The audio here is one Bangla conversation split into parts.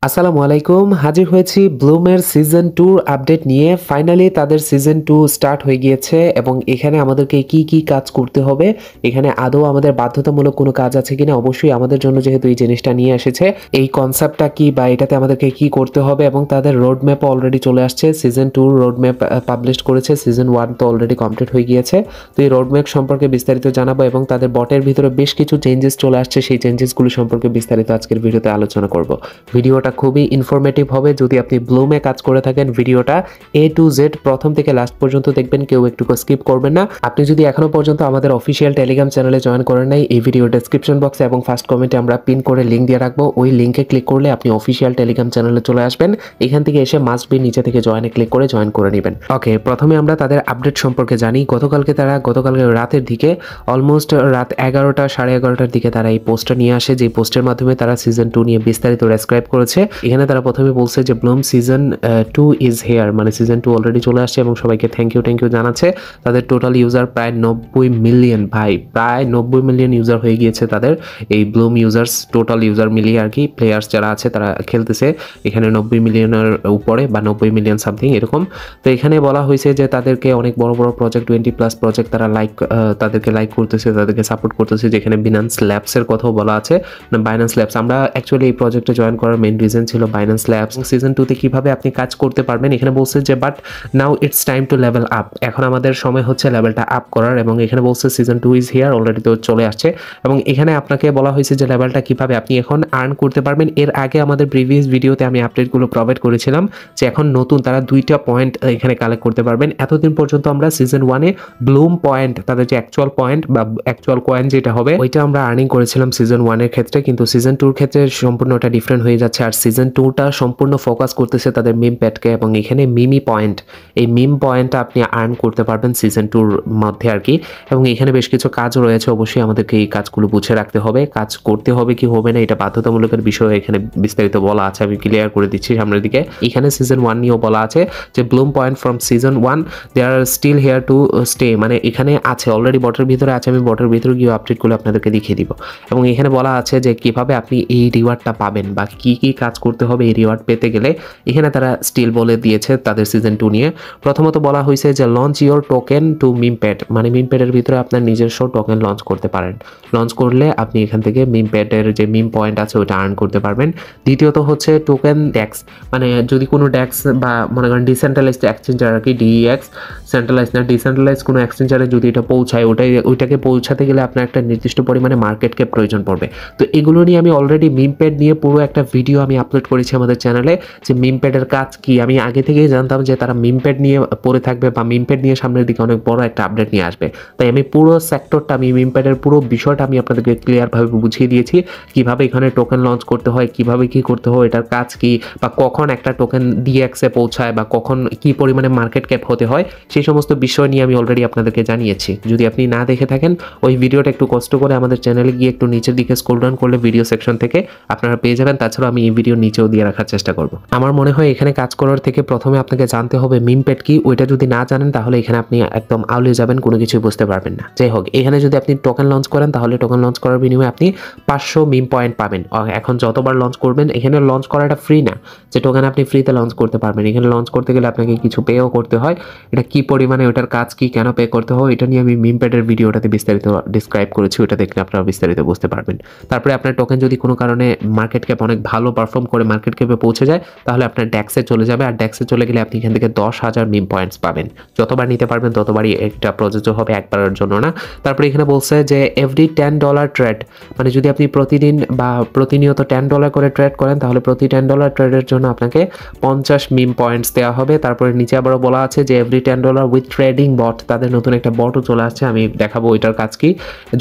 আসসালামু আলাইকুম, হাজির হয়েছি ব্লুমের সিজন 2 আপডেট নিয়ে। ফাইনালি তাদের সিজন 2 স্টার্ট হয়ে গিয়েছে এবং এখানে আমাদেরকে কি কি কাজ করতে হবে, এখানে আদৌ আমাদের বাধ্যতামূলক কোনো কাজ আছে কিনা, অবশ্যই আমাদের জন্য যেহেতু এই জিনিসটা নিয়ে এসেছে, এই কনসেপ্টটা কি বা এটাতে আমাদেরকে কি করতে হবে এবং তাদের রোড ম্যাপও অলরেডি চলে আসছে। সিজন 2 রোড ম্যাপ পাবলিশ করেছে, সিজন 1 তো অলরেডি কমপ্লিট হয়ে গিয়েছে। তো এই রোড ম্যাপ সম্পর্কে বিস্তারিত জানাবো এবং তাদের বটের ভিতরে বেশ কিছু চেঞ্জেস চলে আসছে, সেই চেঞ্জেসগুলো সম্পর্কে বিস্তারিত আজকের ভিডিওতে আলোচনা করব। ভিডিওটা খুবই ইনফরমেটিভ হবে। যদি আপনি ব্লুমে কাজ করে থাকেন, ভিডিওটা A to Z প্রথম থেকে লাস্ট পর্যন্ত দেখবেন, কেউ একটুকু স্কিপ করবেন না। আপনি যদি এখনো পর্যন্ত আমাদের অফিসিয়াল টেলিগ্রাম চ্যানেলে জয়েন করেন নাই, এই ভিডিও ডেসক্রিপশন বক্সে এবং ফার্স্ট কমেন্টে আমরা পিন করে লিঙ্ক দিয়ে রাখবো। ওই লিঙ্কে ক্লিক করলে আপনি অফিসিয়াল টেলিগ্রাম চ্যানেলে চলে আসবেন। এখান থেকে এসে মাস্ট বি নিচে থেকে জয়েনে ক্লিক করে জয়েন করে নেবেন। ওকে, প্রথমে আমরা তাদের আপডেট সম্পর্কে জানি। গতকালকে রাতের দিকে অলমোস্ট রাত 11টা 11:30টার দিকে তারা এই পোস্টটা নিয়ে আসে, যে পোস্টের মাধ্যমে তারা সিজন 2 নিয়ে বিস্তারিত ডেসক্রাইব করেছে। এখানে তারা প্রথমে বলছে যে ব্লুম সিজন 2 ইজ হেয়ার, মানে সিজন 2 অলরেডি চলে আসছে এবং সবাইকে থ্যাংক ইউ জানাচ্ছে। তাদের টোটাল ইউজার প্রায় 90 মিলিয়ন, ভাই প্রায় 90 মিলিয়ন ইউজার হয়ে গিয়েছে তাদের এই ব্লুম ইউজার্স, টোটাল ইউজার মিলিয়ে আর কি, প্লেয়ার্স যারা আছে তারা খেলতেছে এখানে 90 মিলিয়নের উপরে বা 90 মিলিয়ন সামথিং এরকম। তো এখানে বলা হয়েছে যে তাদেরকে অনেক বড় বড় প্রজেক্ট, 20+ প্রজেক্ট তারা তাদেরকে লাইক করতেছে, তাদেরকে সাপোর্ট করতেছে, যেখানে বাইন্যান্স ল্যাবসের কথাও বলা আছে। বাইন্যান্স ল্যাবস, আমরা অ্যাকচুয়ালি এই প্রজেক্টে জয়েন করার মেইন রিজন ছিল বাইন্যান্স ল্যাবস। সিজন 2 তে কিভাবে আপনি কাজ করতে পারবেন, এখানে বলছে যে but now it's time to level up, এখন আমাদের সময় হচ্ছে লেভেলটা আপ করার। এবং এখানে বলছে সিজন 2 ইজ হিয়ার, অলরেডি তো চলে আসছে। এবং এখানে আপনাকে বলা হয়েছে যে লেভেলটা কিভাবে আপনি এখন আর্ন করতে পারবেন। এর আগে আমাদের প্রিভিয়াস ভিডিওতে আমি আপডেটগুলো প্রোভাইড করেছিলাম যে এখন নতুন তারা 2টা পয়েন্ট এখানে কালেক্ট করতে পারবেন। এতদিন পর্যন্ত আমরা সিজন 1-এ ব্লুম পয়েন্ট, তাদের যে অ্যাকচুয়াল পয়েন্ট বা অ্যাকচুয়াল কয়েন যেটা হবে, ওইটা আমরা আর্নিং করেছিলাম সিজন 1-এর ক্ষেত্রে, কিন্তু সিজন 2-র ক্ষেত্রে সম্পূর্ণ ওটা ডিফারেন্ট হয়ে যাচ্ছে। আর সিজন 2টা সম্পূর্ণ ফোকাস করতেছে তাদের মিম প্যাডকে, এবং এখানে মিমি পয়েন্ট, এই মিম পয়েন্টটা আপনি আর্ন করতে পারবেন সিজন 2-র মধ্যে আর কি। এবং এখানে বেশ কিছু কাজ রয়েছে, অবশ্যই আমাদেরকে এই কাজগুলো বুঝে রাখতে হবে। কাজ করতে হবে কি হবে না এটা বাধ্যতামূলকের বিষয়ে এখানে বিস্তারিত বলা আছে, আমি ক্লিয়ার করে দিচ্ছি সামনের দিকে। এখানে সিজন 1 নিয়েও বলা আছে যে bloom point from season 1 they are still here to stay, মানে এখানে আছে অলরেডি, বটের ভিতরে আছে। আমি বটের ভিতরে গিয়ে আপডেটগুলো আপনাদেরকে দেখিয়ে দিব। এবং এখানে বলা আছে যে কিভাবে আপনি এই রিওয়ার্ডটা পাবেন বা কি কি কাজ করতে হবে এই রিওয়ার্ড পেতে গেলে। এখানে তারা স্টিল বলে দিয়েছে তাদের সিজন 2 নিয়ে। প্রথমত বলা হয়েছে যে লঞ্চ ইওর টোকেন টু মিমপ্যাড, মানে মিমপ্যাডের ভিতরে আপনার নিজস্ব টোকেন লঞ্চ করতে পারেন। লঞ্চ করলে আপনি এখান থেকে মিমপ্যাডের যে মিম পয়েন্ট আছে ওটা আর্ন করতে পারবেন। দ্বিতীয়ত হচ্ছে টোকেন ডেক্স, মানে যদি কোনো ডেক্স বা মনে করেন ডিসেন্ট্রালাইজড এক্সচেঞ্জার আর কি, ডিএক্স, সেন্ট্রালাইজ না ডিসেন্ট্রালাইজ কোনো এক্সচেঞ্জারে যদি এটা পৌঁছায়, ওইটাকে পৌঁছাতে গেলে আপনার একটা নির্দিষ্ট পরিমাণে মার্কেট ক্যাপ প্রয়োজন পড়বে। তো এগুলো নিয়ে আমি অলরেডি মিমপ্যাড নিয়ে পুরো একটা ভিডিও আমি আপলোড করেছি আমাদের চ্যানেলে, যে মিমপ্যাডের কাজ কি। আমি আগে থেকেই জানতাম যে তারা মিমপ্যাড নিয়ে পড়ে থাকবে বা মিমপ্যাড নিয়ে সামনের দিকে অনেক বড় একটা আপডেট নিয়ে আসবে। তাই আমি পুরো সেক্টরটা, আমি মিমপ্যাডের পুরো বিষয়টা আমি আপনাদেরকে ক্লিয়ারভাবে বুঝিয়ে দিয়েছি, কিভাবে এখানে টোকেন লঞ্চ করতে হয়, কিভাবে কি করতে হয়, এটার কাজ কি, বা কখন একটা টোকেন ডিএক্সে পৌঁছায় বা কখন কি পরিমাণে মার্কেট ক্যাপ হতে হয়, সেই সমস্ত বিষয় নিয়ে আমি অলরেডি আপনাদেরকে জানিয়েছি। যদি আপনি না দেখে থাকেন, ওই ভিডিওটা একটু কষ্ট করে আমাদের চ্যানেলে গিয়ে একটু নিচের দিকে স্ক্রল ডাউন করলে ভিডিও সেকশন থেকে আপনারা পেয়ে যাবেন। তাছাড়া আমি এই ভিডিও নিচেও দিয়ে রাখার চেষ্টা করব। আমার মনে হয় এখানে কাজ করার থেকে প্রথমে আপনাকে জানতে হবে মিমপ্যাড কি। ওইটা যদি না জানেন তাহলে এখানে আপনি একদম আউলে যাবেন, কোনো কিছুই বুঝতে পারবেন না। যাই হোক, এখানে যদি আপনি টোকেন লঞ্চ করেন তাহলে টোকেন লঞ্চ করার বিনিময়ে আপনি 500 মিম পয়েন্ট পাবেন। এখন যতবার লঞ্চ করবেন, এখানে লঞ্চ করাটা ফ্রি না, যে টোকেন আপনি ফ্রিতে লঞ্চ করতে পারবেন। এখানে লঞ্চ করতে গেলে আপনাকে কিছু পেও করতে হয়। এটা কি পরিমাণে, ওটার কাজ কি, কেন পে করতে হয়, এটা নিয়ে আমি মিমপ্যাডের ভিডিওটাতে বিস্তারিত ডিসক্রাইব করেছি, ওটা দেখলে আপনারা বিস্তারিত বুঝতে পারবেন। তারপরে আপনার টোকেন যদি কোনো কারণে মার্কেট ক্যাপ অনেক ভালো পারফর্ম করে মার্কেট ক্যাপে পৌঁছে যায়, তাহলে আপনার ডেক্সে চলে যাবে। আর ডেক্সে চলে গেলে আপনি এখান থেকে 10,000 মিম পয়েন্টস পাবেন। যতবার নিতে পারবেন ততবারই এটা প্রযোজ্য হবে, একবারের জন্য না। তারপরে এখানে বলছে যে এভরি $10 ট্রেড, মানে যদি আপনি প্রতিদিন বা প্রতিনিয়ত $10 করে ট্রেড করেন, তাহলে প্রতি $10 ট্রেডের জন্য আপনাকে 50 মিম পয়েন্টস দেওয়া হবে। তারপরে নিচে আবারও বলা আছে যে এভরি $10 উইথ ট্রেডিং বট, তাদের নতুন একটা বটও চলে আসছে, আমি দেখাবো ওইটার কাজ কি।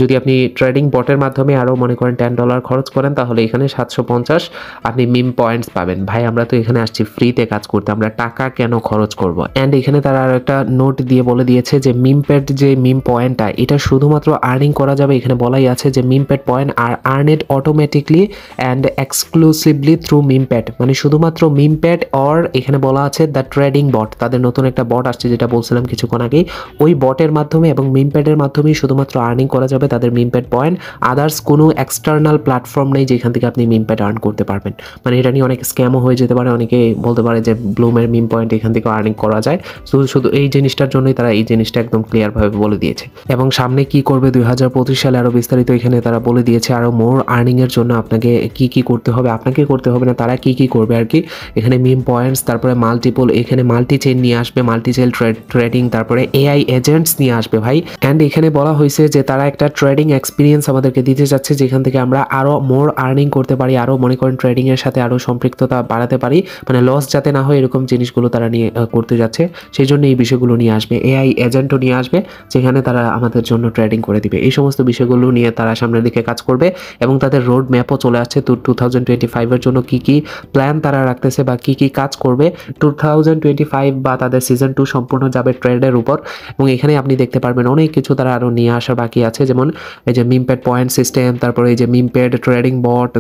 যদি আপনি ট্রেডিং বটের মাধ্যমে আরও মনে করেন $10 খরচ করেন, তাহলে এখানে 750 আপনি মিম পয়েন্টস পাবেন। ভাই আমরা তো এখানে আসছি ফ্রিতে কাজ করতে, আমরা টাকা কেন খরচ করব। অ্যান্ড এখানে তারা আর একটা নোট দিয়ে বলে দিয়েছে যে মিমপ্যাড যে মিম পয়েন্টটা, এটা শুধুমাত্র আর্নিং করা যাবে। এখানে বলাই আছে যে Mimpad point are earned automatically and exclusively through Mimpad, মানে শুধুমাত্র মিমপ্যাড। অর এখানে বলা আছে দ্য ট্রেডিং বট, তাদের নতুন একটা বট আসছে যেটা বলছিলাম কিছুক্ষণ আগেই, ওই বটের মাধ্যমে এবং মিমপ্যাডের মাধ্যমেই শুধুমাত্র আর্নিং করা যাবে তাদের মিমপ্যাড পয়েন্ট। আদার্স কোনো এক্সটার্নাল প্ল্যাটফর্ম নেই যেখান থেকে আপনি মিমপ্যাড আর্ন করতে পারবেন। মানে এটা নিয়ে অনেক স্ক্যামও হয়ে যেতে পারে, অনেকে বলতে পারে যে ব্লুমের মিম পয়েন্ট এখান থেকে আর্নিং করা যায়। শুধু এই জিনিসটার জন্যই তারা এই জিনিসটা একদম ক্লিয়ারভাবে বলে দিয়েছে। এবং সামনে কি করবে 2025 সালে আরও বিস্তারিত এখানে তারা বলে দিয়েছে। আরও মোর আর্নিংয়ের জন্য আপনাকে কি করতে হবে, আপনাকে করতে হবে না, তারা কি করবে আর কি। এখানে মিম পয়েন্টস, তারপরে মাল্টিপল, এখানে মাল্টি চেইন নিয়ে আসবে, মাল্টি চেইন ট্রেডিং, তারপরে এআই এজেন্টস নিয়ে আসবে ভাই। অ্যান্ড এখানে বলা হয়েছে যে তারা একটা ট্রেডিং এক্সপিরিয়েন্স আমাদেরকে দিতে যাচ্ছে, যেখান থেকে আমরা আরও মোর আর্নিং করতে পারি, আরও মনে করেন ট্রেডিংয়ের সাথে আরও সম্পৃক্ততা বাড়াতে পারি, মানে লস যাতে না হয় এরকম জিনিসগুলো তারা নিয়ে করতে যাচ্ছে। সেই জন্য এই বিষয়গুলো নিয়ে আসবে। এআই এজেন্টও নিয়ে আসবে, যেখানে তারা আমাদের জন্য ট্রেডিং করে দিবে। এই সমস্ত বিষয়গুলো নিয়ে তারা সামনের দিকে কাজ করবে এবং তাদের রোড ম্যাপও চলে আসছে 2025 জন্য কি প্ল্যান তারা রাখতেছে বা কি কাজ করবে 2025 বা তাদের সিজন 2 সম্পূর্ণ যাবে ট্রেডের উপর। এবং এখানে আপনি দেখতে পারবেন অনেক কিছু তারা আরও নিয়ে আসা বাকি আছে, যেমন এই যে মিমপ্যাড পয়েন্ট সিস্টেম, তারপরে এই যে মিমপ্যাড ট্রেডিং বট,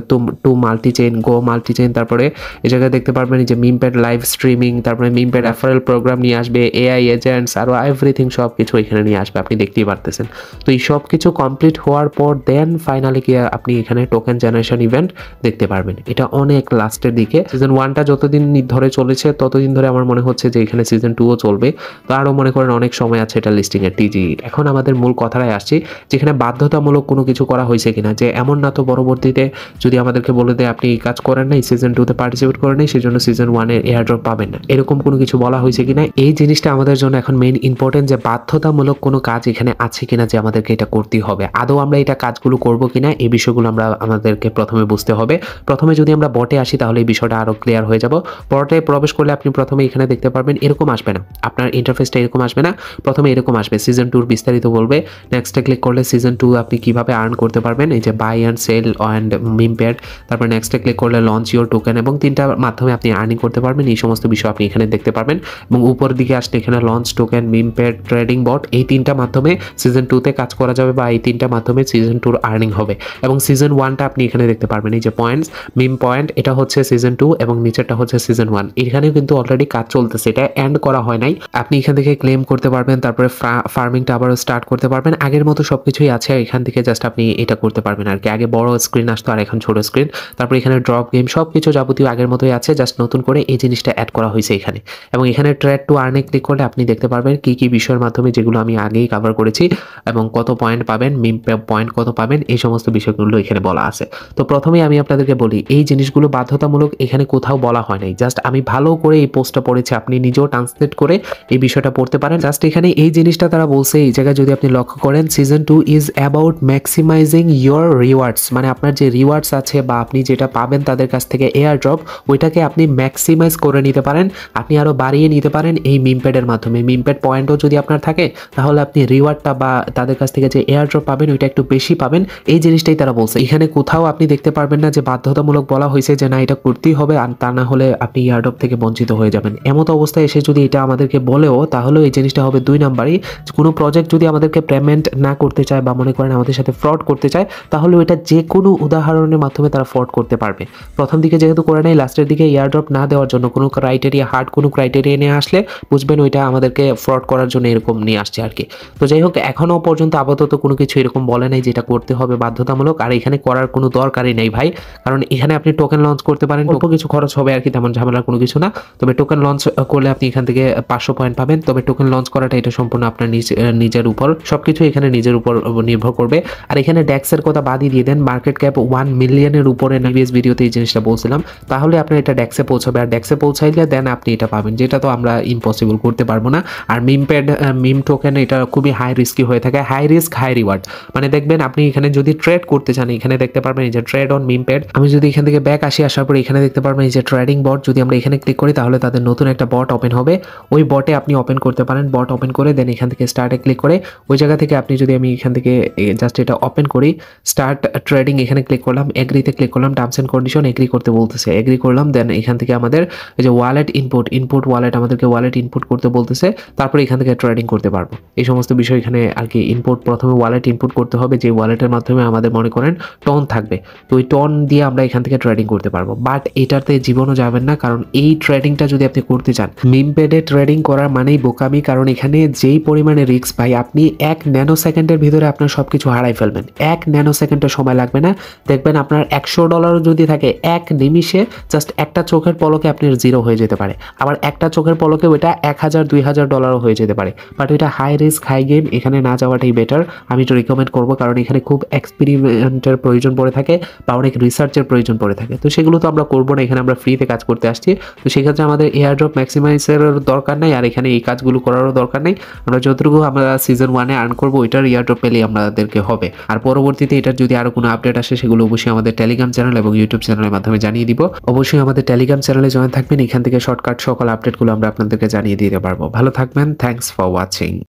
টু মাল্টি চেইন, গো মাল্টি চেইন, তারপরে এই জায়গায় দেখতে পারবেন এই যে মিমপ্যাড লাইভ স্ট্রিমিং, তারপরে মিমপ্যাড রেফারেল প্রোগ্রাম নিয়ে আসবে, এআই এজেন্টস, আরও এভরিথিং সব কিছু এখানে নিয়ে আসবে, আপনি দেখতেই পারতেছেন। তো এই সব কিছু কমপ্লিট হওয়ার পর দেন ফাইনালি গিয়ে আপনি এখানে টোকেন জেনারেশন ইভেন্ট দেখতে পারবেন। এটা অনেক লাস্টের দিকে, সিজন 1টা যতদিন ধরে চলেছে ততদিন ধরে আমার মনে হচ্ছে যে এখানে সিজন 2ও চলবে। তো আরও মনে করেন অনেক সময় আছে এটা লিস্টিংয়ের টিজি। এখন আমাদের মূল কথাটাই আসছি, যেখানে বাধ্যতামূলক কোনো কিছু করা হয়েছে কিনা, যে এমন না তো পরবর্তীতে যদি আমাদেরকে বলে দেয় আপনি এই কাজ করেন নাই, সিজন 2তে পার্টিসিপেট করেন নাই, সেজন্য সিজন 1-এর এয়ারড্রপ পাবেন না, এরকম কোনো কিছু বলা হয়েছে কিনা। এই জিনিসটা আমাদের জন্য এখন মেইন ইম্পর্টেন্ট, যে বাধ্যতামূলক কোনো কাজ এখানে আছে কিনা যে আমাদেরকে এটা করতেই হবে, আদৌ আমরা এটা কাজগুলো করবো কিনা, এই বিষয়গুলো আমাদেরকে প্রথমে বুঝতে হবে। প্রথমে যদি আমরা বটে আসি তাহলে এই বিষয়টা আরও ক্লিয়ার হয়ে যাব। বটে প্রবেশ করলে আপনি প্রথমে এখানে দেখতে পারবেন এরকম আসবে না, আপনার ইন্টারফেসটা এরকম আসবে না, প্রথমে এরকম আসবে সিজন 2 বিস্তারিত বলবে। নেক্সটে ক্লিক করলে সিজন 2 আপনি কিভাবে আর্ন করতে পারবেন, এই যে বাই অ্যান্ড সেল অ্যান্ড মিমপ্যাড, তারপর নেক্সটে ক্লিক করলে লঞ্চ ইউর টোকেন, এবং 3টার মাধ্যমে আপনি আর্নিং করতে পারবেন। এই সমস্ত বিষয় আপনি এখানে দেখতে পারবেন। এবং উপর দিকে আসলে এখানে লঞ্চ টোকেন, মিমপ্যাড, ট্রেডিং বট, এই 3টা মাধ্যমে সিজন 2তে কাজ করা যাবে, বা এই 3টা মাধ্যমে সিজন 2 আর্নিং হবে। এবং সিজন 1টা আপনি এখানে দেখতে পারবেন, এই যে পয়েন্টস, মিম পয়েন্ট, এটা হচ্ছে সিজন 2 এবং নিচেরটা হচ্ছে সিজন 1। এখানেও কিন্তু অলরেডি কাজ চলতেছে, এটা এন্ড করা হয় নাই। আপনি এখান থেকে ক্লেম করতে পারবেন, তারপরে ফার্মিংটা আবারও স্টার্ট করতে পারবেন। আগের মতো সবকিছুই আছে, এখান থেকে জাস্ট আপনি এটা করতে পারবেন আর কি। আগে বড় স্ক্রিন আসতো আর এখন ছোট স্ক্রিন, তারপরে এখানে ড্রপ গেম সবকিছু যাবতীয় আগের মতোই আছে, জাস্ট নতুন করে এই জিনিসটা অ্যাড করা হয়েছে এখানে। এবং এখানে ট্রেড টু আর্নে ক্লিক করলে আপনি দেখতে পারবেন কি বিষয়ের মাধ্যমে, যেগুলো আমি আগেই কভার করেছি, এবং কত পয়েন্ট পাবেন, মিম পয়েন্ট কত পাবেন, এই সমস্ত বিষয়গুলো এখানে বলা আছে। তো প্রথমেই আমি আপনাদেরকে বলি, এই জিনিসগুলো বাধ্যতামূলক এখানে কোথাও বলা হয় নাই, জাস্ট আমি ভালো করে এই পোস্টটা পড়েছি, আপনি নিজেও ট্রান্সলেট করে এই বিষয়টা পড়তে পারেন। জাস্ট এখানে এই জিনিসটা তারা বলছে, এই জায়গায় যদি আপনি লক্ষ্য করেন, season 2 is about maximising your rewards, মানে আপনার যে রিওয়ার্ডস আছে বা আপনি যেটা পাবেন তাদের কাছ থেকে এয়ার ড্রপ, ওইটাকে আপনি ম্যাক্সিমাইজ করে নিতে পারেন, আপনি আরও বাড়িয়ে নিতে পারেন এই মিমপ্যাডের মাধ্যমে। মিমপ্যাড পয়েন্টও যদি আপনার থাকে তাহলে আপনি রিওয়ার্ডটা বা তাদের কাছ থেকে যে এয়ার ড্রপ পাবেন ওইটা একটু বেশি পাবেন। এই জিনিসটাই তারা বলছে। এখানে কোথাও আপনি দেখতে পারবেন না যে বাধ্যতামূলক বলা হয়েছে যে না এটা করতেই হবে, আর তা না হলে আপনি এয়ার ড্রপ থেকে বঞ্চিত হয়ে যাবেন। এমত অবস্থায় এসে যদি এটা আমাদেরকে বলেও, তাহলেও এই জিনিসটা হবে 2 নাম্বারই। কোনো প্রজেক্ট যদি আমাদেরকে পেমেন্ট না করতে চায় বা মনে করেন আমাদের সাথে ফ্রড করতে চায়, তাহলে এটা যে কোনো উদাহরণের মাধ্যমে তারা ফ্রড করতে পারবে। প্রথম দিকে যেহেতু করে নাই, লাস্টের দিকে এয়ারড্রপ না দেওয়ার জন্য কোনো ক্রাইটেরিয়া, হার্ড কোনো ক্রাইটেরিয়া নিয়ে আসলে বুঝবেন ওইটা আমাদেরকে ফ্রড করার জন্য এরকম নিয়ে আসছে আর কি। তো যাই হোক, এখনও পর্যন্ত আপাতত কোনো কিছু এরকম বলে নাই যেটা করতে হবে বাধ্যতামূলক, আর এখানে করার কোনো দরকারই নেই ভাই। কারণ এখানে আপনি টোকেন লঞ্চ করতে পারেন, অল্প কিছু খরচ হবে আর কি, তেমন ঝামেলার কোনো কিছু না। তবে টোকেন লঞ্চ করলে আপনি এখান থেকে 500 পয়েন্ট পাবেন। তবে টোকেন লঞ্চ করাটা এটা সম্পূর্ণ আপনার নিজের উপর, সবকিছু এখানে নিজের উপর নির্ভর করবে। আর এখানে ডেক্সের কথা বাদই দিয়ে দেন, মার্কেট ক্যাপ 1 মিলিয়নের উপরে প্রিভিয়াস ভিডিওতে এই জিনিসটা বলছিলাম, তাহলে আপনার এটা ডেক্সে পৌঁছাবে। আর ডেক্সে পৌঁছাইলে দেন আপনি এটা পাবেন, যেটা তো আমরা ইম্পসিবল করতে পারবো না। আর মিম টোকেন এটা খুবই হাই রিস্কি হয়ে থাকে, হাই রিস্ক হাই রিওয়ার্ড। মানে দেখবেন আপনি এখানে যদি ট্রেড করতে চান, এখানে দেখতে পারবেন এই যে ট্রেড অন মিমপ্যাড। আমি যদি এখান থেকে ব্যাক আসি, আসার পর এখানে দেখতে পারবেন এই যে ট্রেডিং বট। যদি আমরা এখানে ক্লিক করি তাহলে তাদের নতুন একটা বট ওপেন হবে, ওই বটে আপনি ওপেন করতে পারেন। বট ওপেন করে দেন এখান থেকে স্টার্টে ক্লিক করে ওই জায়গা থেকে আপনি যদি আমি এখান থেকে জাস্ট এটা ওপেন করি, স্টার্ট ট্রেডিং এখানে ক্লিক করলাম, এগ্রিতে ক্লিক করলাম, টার্মস এন্ড কন্ডিশন এগ্রি করতে বলতেছে, এগ্রি করলাম। দেন এখান থেকে আমাদের এই যে ওয়ালেট ইনপুট ওয়ালেট, আমাদেরকে ওয়ালেট ইনপুট করতে বলতেছে, তারপরে এখান থেকে ট্রেডিং করতে পারবো। এই সমস্ত বিষয় এখানে আর কি ইনপুট, প্রথমে ওয়ালেট ইনপুট করতে হবে, যে ওয়ালেটের মাধ্যমে আমাদের মনে করেন টোন থাকবে, তো ওই টোন দিয়ে আমরা এখান থেকে ট্রেডিং করতে পারবো। বাট এটাতে জীবনও যাবেন না, কারণ এই ট্রেডিংটা যদি আপনি করতে চান, মিমপ্যাডে ট্রেডিং করার মানেই বোকামি। কারণ এখানে যেই পরিমাণে রিস্ক ভাই, আপনি 1 ন্যানো সেকেন্ডের ভিতরে আপনার সবকিছু হারাই ফেলবেন। 1 ন্যানো সেকেন্ডের সময় লাগবে না, দেখবেন আপনার $100 যদি থাকে এক নিমিষে জাস্ট একটা চোখের পলকে আপনার জিরো হয়ে যেতে পারে, আবার একটা চোখের পলকে ওইটা $1000-2000 হয়ে যেতে পারে। বাট ওইটা হাই রিস্ক হাই গেম, এখানে না যাওয়াটাই বেটার। আমি তো রিকমেন্ড করবো, কারণ এখানে খুব এক্সপেরিমেন্টের প্রয়োজন পড়ে থাকে বা অনেক রিসার্চের প্রয়োজন পড়ে থাকে। তো সেগুলো তো আমরা করবো না, এখানে আমরা ফ্রিতে কাজ করতে আসছি। তো সেক্ষেত্রে আমাদের এয়ার ড্রপ ম্যাক্সিমাইজের দরকার নেই, আর এখানে এই কাজগুলো করারও দরকার নেই। আমরা যতটুকু আমরা সিজন 1-এ আর্ন করবো ওইটার এয়ার ড্রপ পেলেই আমাদেরকে হবে। আর পরবর্তীতে এটার যদি আরো কোনো আপডেট আসে সেগুলো অবশ্যই আমাদের টেলিগ্রাম চ্যানেল এবং ইউটিউব চ্যানেলের মাধ্যমে জানিয়ে দিব। অবশ্যই আমাদের টেলিগ্রাম চ্যানেলে জয়েন থাকবেন, এখান থেকে শর্টকাট সকল আপডেটগুলো আমরা আপনাদেরকে জানিয়ে দিতে পারবো। ভালো থাকবেন, থ্যাঙ্কস ফর ওয়াচিং।